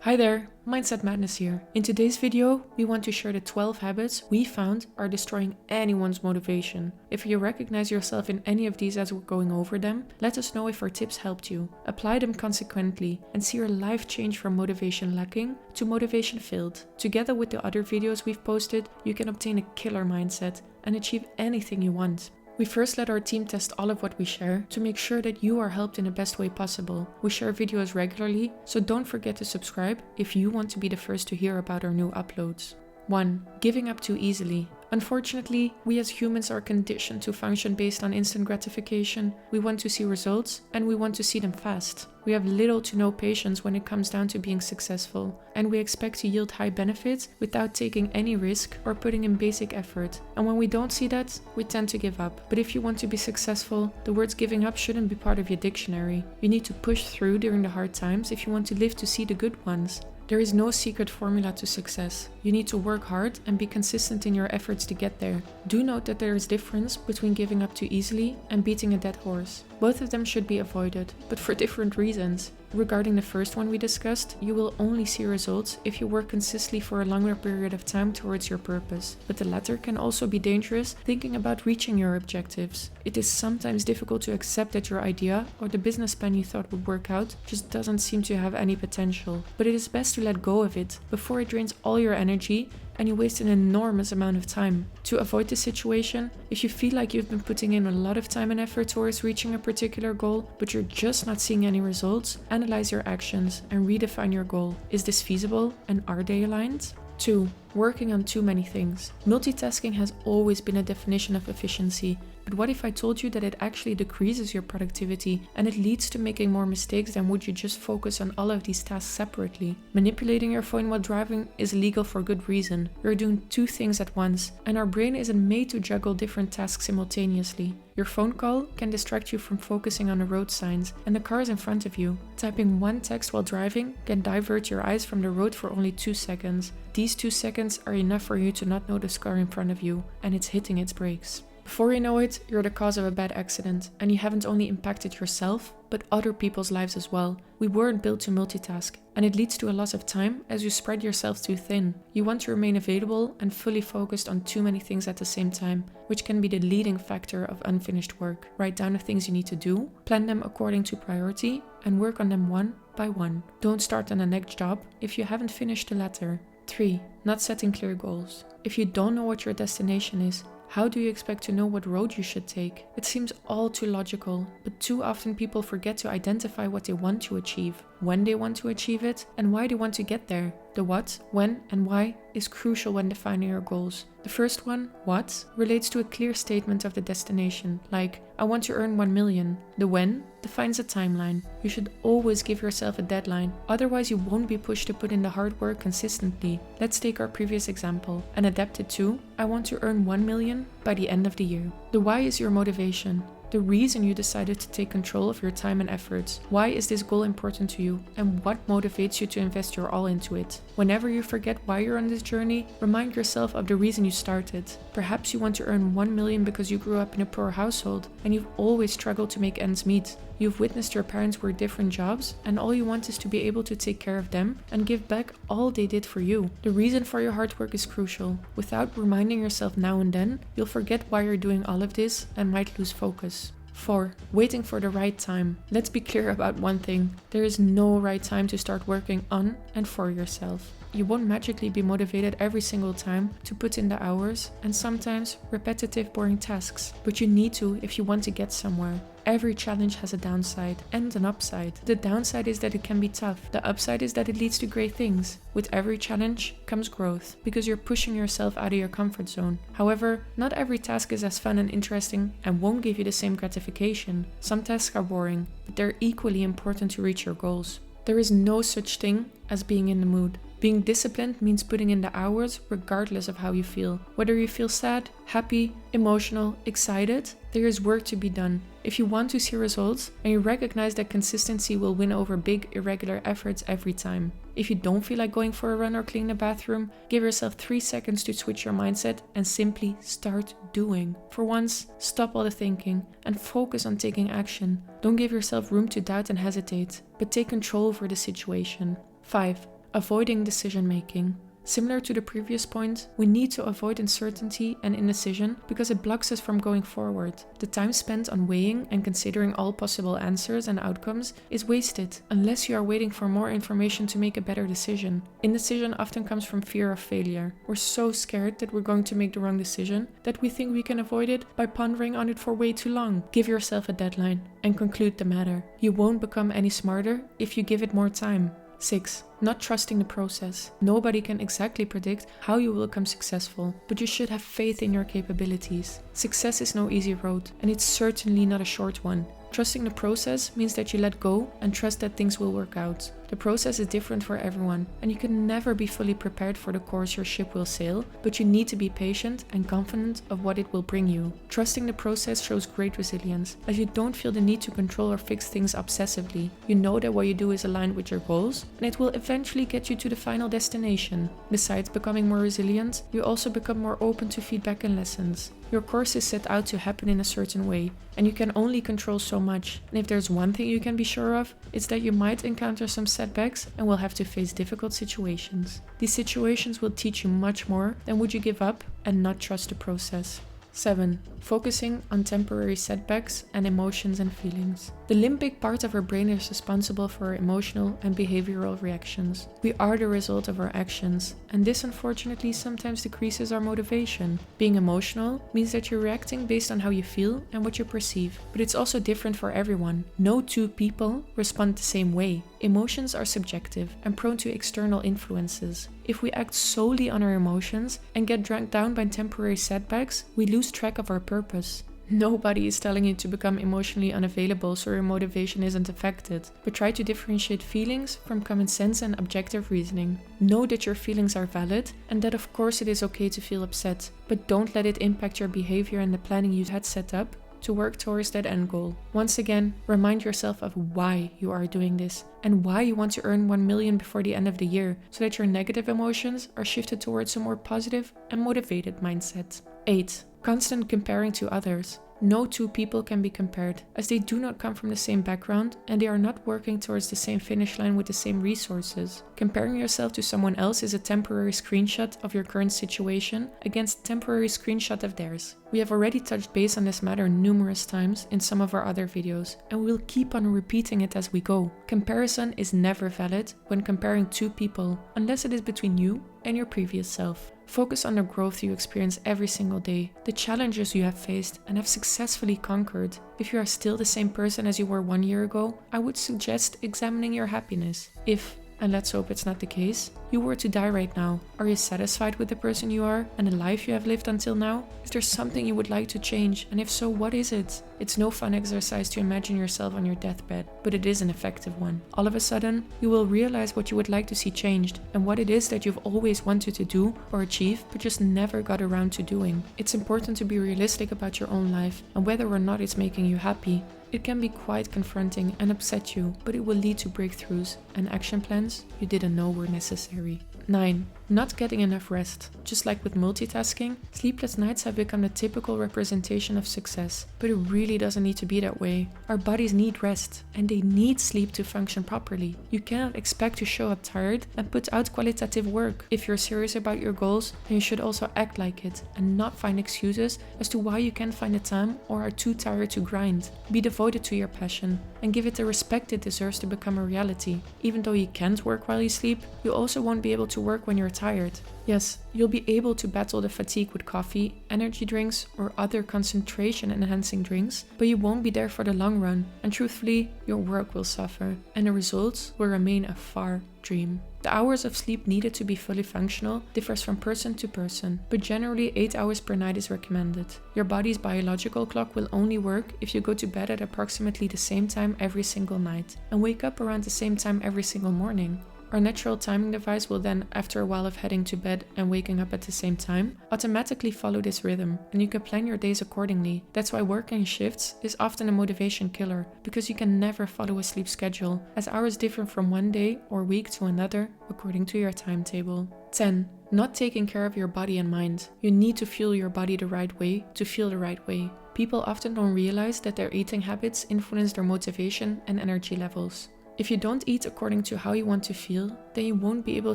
Hi there, Mindset Madness here. In today's video, we want to share the 12 habits we found are destroying anyone's motivation. If you recognize yourself in any of these as we're going over them, let us know if our tips helped you. Apply them consequently and see your life change from motivation lacking to motivation filled. Together with the other videos we've posted, you can obtain a killer mindset and achieve anything you want. We first let our team test all of what we share to make sure that you are helped in the best way possible. We share videos regularly, so don't forget to subscribe if you want to be the first to hear about our new uploads. 1. Giving up too easily. Unfortunately, we as humans are conditioned to function based on instant gratification. We want to see results and we want to see them fast. We have little to no patience when it comes down to being successful, and we expect to yield high benefits without taking any risk or putting in basic effort. And when we don't see that, we tend to give up. But if you want to be successful, the words giving up shouldn't be part of your dictionary. You need to push through during the hard times if you want to live to see the good ones. There is no secret formula to success. You need to work hard and be consistent in your efforts to get there. Do note that there is difference between giving up too easily and beating a dead horse. Both of them should be avoided, but for different reasons. Regarding the first one we discussed, you will only see results if you work consistently for a longer period of time towards your purpose. But the latter can also be dangerous thinking about reaching your objectives. It is sometimes difficult to accept that your idea or the business plan you thought would work out just doesn't seem to have any potential. But it is best to let go of it before it drains all your energy and you waste an enormous amount of time. To avoid this situation, if you feel like you've been putting in a lot of time and effort towards reaching a particular goal, but you're just not seeing any results, analyze your actions and redefine your goal. Is this feasible and are they aligned? 2. Working on too many things. Multitasking has always been a definition of efficiency, but what if I told you that it actually decreases your productivity and it leads to making more mistakes than would you just focus on all of these tasks separately? Manipulating your phone while driving is illegal for good reason. You're doing two things at once, and our brain isn't made to juggle different tasks simultaneously. Your phone call can distract you from focusing on the road signs and the cars in front of you. Typing one text while driving can divert your eyes from the road for only 2 seconds. These 2 seconds are enough for you to not notice car in front of you and it's hitting its brakes. Before you know it, you're the cause of a bad accident, and you haven't only impacted yourself, but other people's lives as well. We weren't built to multitask, and it leads to a loss of time as you spread yourself too thin. You want to remain available and fully focused on too many things at the same time, which can be the leading factor of unfinished work. Write down the things you need to do, plan them according to priority, and work on them one by one. Don't start on the next job if you haven't finished the latter. 3. Not setting clear goals. If you don't know what your destination is, how do you expect to know what road you should take? It seems all too logical, but too often people forget to identify what they want to achieve, when they want to achieve it, and why they want to get there. The what, when, and why is crucial when defining your goals. The first one, what, relates to a clear statement of the destination, like, I want to earn 1 million. The when defines a timeline. You should always give yourself a deadline, otherwise you won't be pushed to put in the hard work consistently. Let's take our previous example and adapt it to, I want to earn 1 million by the end of the year. The why is your motivation. The reason you decided to take control of your time and efforts. Why is this goal important to you, and what motivates you to invest your all into it? Whenever you forget why you're on this journey, remind yourself of the reason you started. Perhaps you want to earn 1 million because you grew up in a poor household and you've always struggled to make ends meet. You've witnessed your parents work different jobs and all you want is to be able to take care of them and give back all they did for you. The reason for your hard work is crucial. Without reminding yourself now and then, you'll forget why you're doing all of this and might lose focus. 4. Waiting for the right time. Let's be clear about one thing. There is no right time to start working on and for yourself. You won't magically be motivated every single time to put in the hours and sometimes repetitive boring tasks, but you need to if you want to get somewhere. Every challenge has a downside and an upside. The downside is that it can be tough. The upside is that it leads to great things. With every challenge comes growth, because you're pushing yourself out of your comfort zone. However, not every task is as fun and interesting and won't give you the same gratification. Some tasks are boring, but they're equally important to reach your goals. There is no such thing as being in the mood. Being disciplined means putting in the hours regardless of how you feel. Whether you feel sad, happy, emotional, excited, there is work to be done. If you want to see results and you recognize that consistency will win over big, irregular efforts every time. If you don't feel like going for a run or clean the bathroom, give yourself 3 seconds to switch your mindset and simply start doing. For once, stop all the thinking and focus on taking action. Don't give yourself room to doubt and hesitate, but take control over the situation. 5. avoiding decision making. Similar to the previous point, we need to avoid uncertainty and indecision because it blocks us from going forward. The time spent on weighing and considering all possible answers and outcomes is wasted unless you are waiting for more information to make a better decision. Indecision often comes from fear of failure. We're so scared that we're going to make the wrong decision that we think we can avoid it by pondering on it for way too long. Give yourself a deadline and conclude the matter. You won't become any smarter if you give it more time. 6. Not trusting the process. Nobody can exactly predict how you will become successful, but you should have faith in your capabilities. Success is no easy road, and it's certainly not a short one. Trusting the process means that you let go and trust that things will work out. The process is different for everyone, and you can never be fully prepared for the course your ship will sail, but you need to be patient and confident of what it will bring you. Trusting the process shows great resilience, as you don't feel the need to control or fix things obsessively. You know that what you do is aligned with your goals, and it will eventually get you to the final destination. Besides becoming more resilient, you also become more open to feedback and lessons. Your course is set out to happen in a certain way, and you can only control so much. And if there's one thing you can be sure of, it's that you might encounter some setbacks and will have to face difficult situations. These situations will teach you much more than would you give up and not trust the process. 7. Focusing on temporary setbacks and emotions and feelings. The limbic part of our brain is responsible for our emotional and behavioral reactions. We are the result of our actions, and this unfortunately sometimes decreases our motivation. Being emotional means that you're reacting based on how you feel and what you perceive, but it's also different for everyone. No two people respond the same way. Emotions are subjective and prone to external influences. If we act solely on our emotions and get dragged down by temporary setbacks, we lose track of our purpose. Nobody is telling you to become emotionally unavailable so your motivation isn't affected, but try to differentiate feelings from common sense and objective reasoning. Know that your feelings are valid and that of course it is okay to feel upset, but don't let it impact your behavior and the planning you had set up to work towards that end goal. Once again, remind yourself of why you are doing this and why you want to earn 1 million before the end of the year so that your negative emotions are shifted towards a more positive and motivated mindset. 8. Constant comparing to others. No two people can be compared, as they do not come from the same background and they are not working towards the same finish line with the same resources. Comparing yourself to someone else is a temporary screenshot of your current situation against a temporary screenshot of theirs. We have already touched base on this matter numerous times in some of our other videos, and we'll keep on repeating it as we go. Comparison is never valid when comparing two people, unless it is between you and your previous self. Focus on the growth you experience every single day, the challenges you have faced and have successfully conquered. If you are still the same person as you were 1 year ago, I would suggest examining your happiness. If, and let's hope it's not the case, you were to die right now, are you satisfied with the person you are and the life you have lived until now? Is there something you would like to change, and if so, what is it? It's no fun exercise to imagine yourself on your deathbed, but it is an effective one. All of a sudden, you will realize what you would like to see changed and what it is that you've always wanted to do or achieve but just never got around to doing. It's important to be realistic about your own life and whether or not it's making you happy. It can be quite confronting and upset you, but it will lead to breakthroughs and action plans you didn't know were necessary. 9. Not getting enough rest. Just like with multitasking, sleepless nights have become the typical representation of success, but it really doesn't need to be that way. Our bodies need rest, and they need sleep to function properly. You cannot expect to show up tired and put out qualitative work. If you're serious about your goals, then you should also act like it and not find excuses as to why you can't find the time or are too tired to grind. Be devoted to your passion and give it the respect it deserves to become a reality. Even though you can't work while you sleep, you also won't be able to work when you're tired. Yes, you'll be able to battle the fatigue with coffee, energy drinks, or other concentration-enhancing drinks, but you won't be there for the long run, and truthfully, your work will suffer, and the results will remain a far dream. The hours of sleep needed to be fully functional differs from person to person, but generally 8 hours per night is recommended. Your body's biological clock will only work if you go to bed at approximately the same time every single night, and wake up around the same time every single morning. Our natural timing device will then, after a while of heading to bed and waking up at the same time, automatically follow this rhythm, and you can plan your days accordingly. That's why working shifts is often a motivation killer, because you can never follow a sleep schedule, as hours differ from one day or week to another according to your timetable. 10. Not taking care of your body and mind. You need to fuel your body the right way to feel the right way. People often don't realize that their eating habits influence their motivation and energy levels. If you don't eat according to how you want to feel, then you won't be able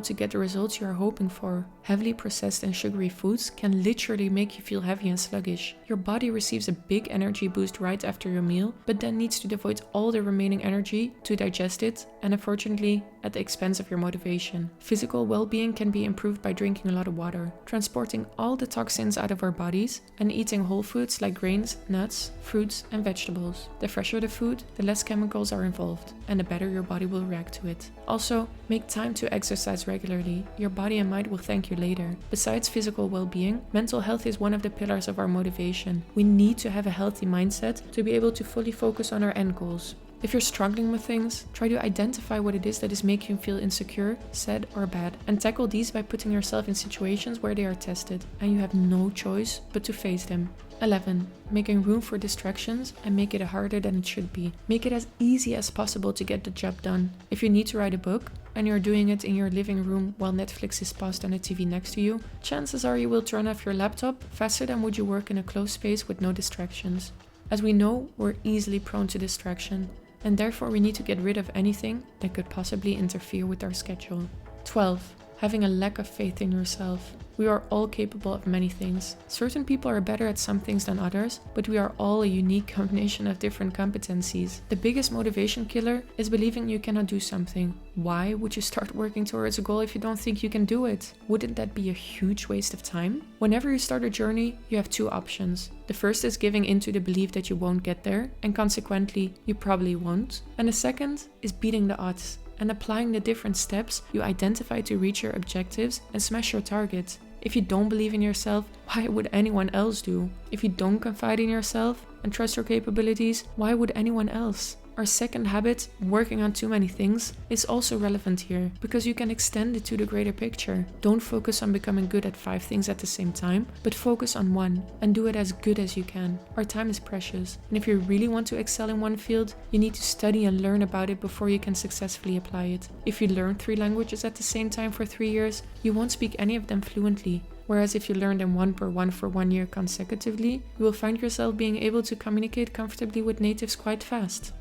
to get the results you are hoping for. Heavily processed and sugary foods can literally make you feel heavy and sluggish. Your body receives a big energy boost right after your meal, but then needs to devote all the remaining energy to digest it, and unfortunately at the expense of your motivation. Physical well-being can be improved by drinking a lot of water, transporting all the toxins out of our bodies, and eating whole foods like grains, nuts, fruits, and vegetables. The fresher the food, the less chemicals are involved, and the better your body will react to it. Also, make time to exercise regularly. Your body and mind will thank you later. Besides physical well-being, mental health is one of the pillars of our motivation. We need to have a healthy mindset to be able to fully focus on our end goals. If you're struggling with things, try to identify what it is that is making you feel insecure, sad, or bad, and tackle these by putting yourself in situations where they are tested, and you have no choice but to face them. 11. Making room for distractions and make it harder than it should be. Make it as easy as possible to get the job done. If you need to write a book, and you're doing it in your living room while Netflix is paused on a TV next to you, chances are you will turn off your laptop faster than would you work in a closed space with no distractions. As we know, we're easily prone to distraction, and therefore we need to get rid of anything that could possibly interfere with our schedule. 12. Having a lack of faith in yourself. We are all capable of many things. Certain people are better at some things than others, but we are all a unique combination of different competencies. The biggest motivation killer is believing you cannot do something. Why would you start working towards a goal if you don't think you can do it? Wouldn't that be a huge waste of time? Whenever you start a journey, you have two options. The first is giving into the belief that you won't get there, and consequently, you probably won't. And the second is beating the odds and applying the different steps you identify to reach your objectives and smash your target. If you don't believe in yourself, why would anyone else do? If you don't confide in yourself and trust your capabilities, why would anyone else? Our second habit, working on too many things, is also relevant here because you can extend it to the greater picture. Don't focus on becoming good at 5 things at the same time, but focus on one and do it as good as you can. Our time is precious, and if you really want to excel in one field, you need to study and learn about it before you can successfully apply it. If you learn 3 languages at the same time for 3 years, you won't speak any of them fluently. Whereas if you learn them one per one for 1 year consecutively, you will find yourself being able to communicate comfortably with natives quite fast.